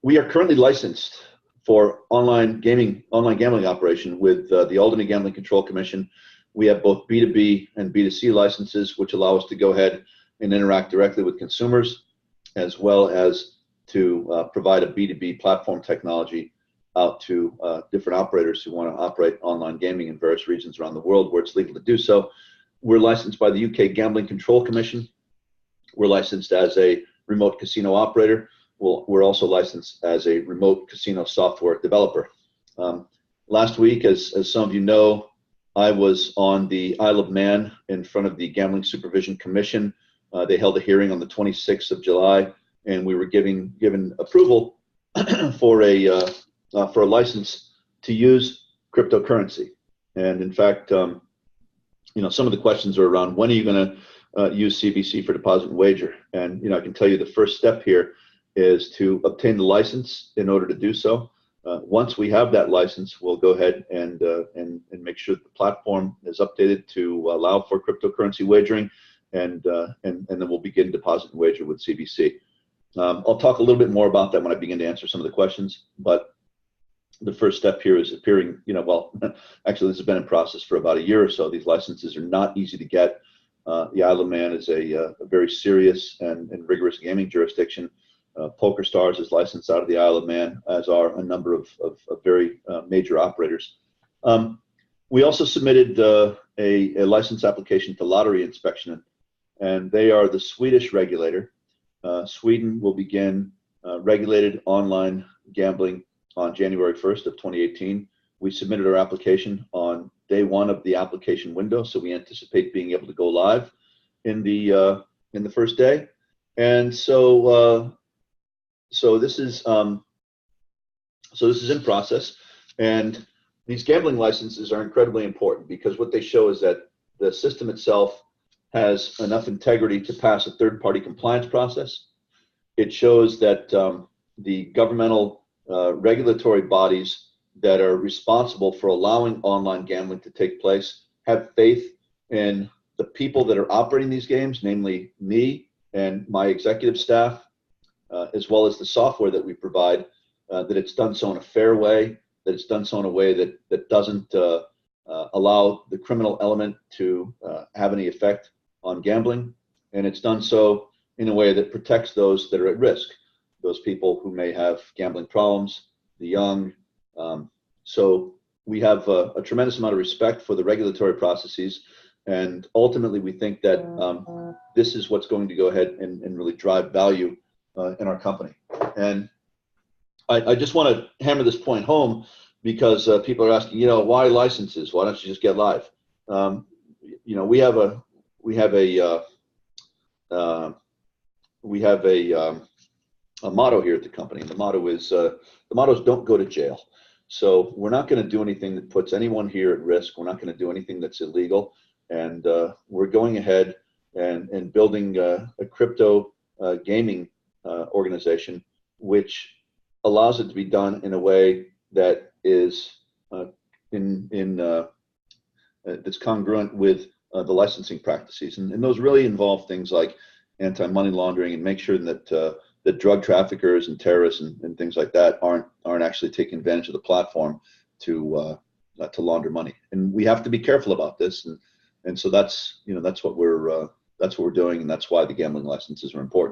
We are currently licensed for online gambling operation with the Albany Gambling Control Commission. We have both B2B and B2C licenses, which allow us to go ahead and interact directly with consumers, as well as to provide a B2B platform technology out to different operators who want to operate online gaming in various regions around the world where it's legal to do so. We're licensed by the UK Gambling Control Commission. We're licensed as a remote casino operator. We're also licensed as a remote casino software developer. Last week, as some of you know, I was on the Isle of Man in front of the Gambling Supervision Commission. They held a hearing on the 26th of July, and we were given approval for a license to use cryptocurrency. And in fact, some of the questions are around when are you going to use CBC for deposit and wager? And I can tell you the first step here is to obtain the license in order to do so. Once we have that license, we'll go ahead and make sure that the platform is updated to allow for cryptocurrency wagering, and then we'll begin deposit and wager with CBC. I'll talk a little bit more about that when I begin to answer some of the questions, but the first step here is appearing, actually this has been in process for about a year or so. These licenses are not easy to get. The Isle of Man is a very serious and rigorous gaming jurisdiction. PokerStars is licensed out of the Isle of Man, as are a number of very major operators. We also submitted a license application to Lottery Inspection, and they are the Swedish regulator. Sweden will begin regulated online gambling on January 1st of 2018. We submitted our application on day one of the application window, so we anticipate being able to go live in the first day. And so this is in process, and these gambling licenses are incredibly important because what they show is that the system itself has enough integrity to pass a third-party compliance process. It shows that the governmental regulatory bodies that are responsible for allowing online gambling to take place have faith in the people that are operating these games, namely me and my executive staff, as well as the software that we provide, that it's done so in a fair way, that it's done so in a way that doesn't allow the criminal element to have any effect on gambling, and it's done so in a way that protects those that are at risk, those people who may have gambling problems, the young. So we have a tremendous amount of respect for the regulatory processes, and ultimately we think that this is what's going to go ahead and really drive value in our company. And I just want to hammer this point home because people are asking, why licenses? Why don't you just get live? We have a motto here at the company, and the motto is don't go to jail. So we're not going to do anything that puts anyone here at risk. We're not going to do anything that's illegal, and we're going ahead and building a crypto gaming organization, which allows it to be done in a way that is that's congruent with the licensing practices, and those really involve things like anti-money laundering and make sure that that drug traffickers and terrorists and things like that aren't actually taking advantage of the platform to launder money. And we have to be careful about this, and so that's what we're doing, and that's why the gambling licenses are important.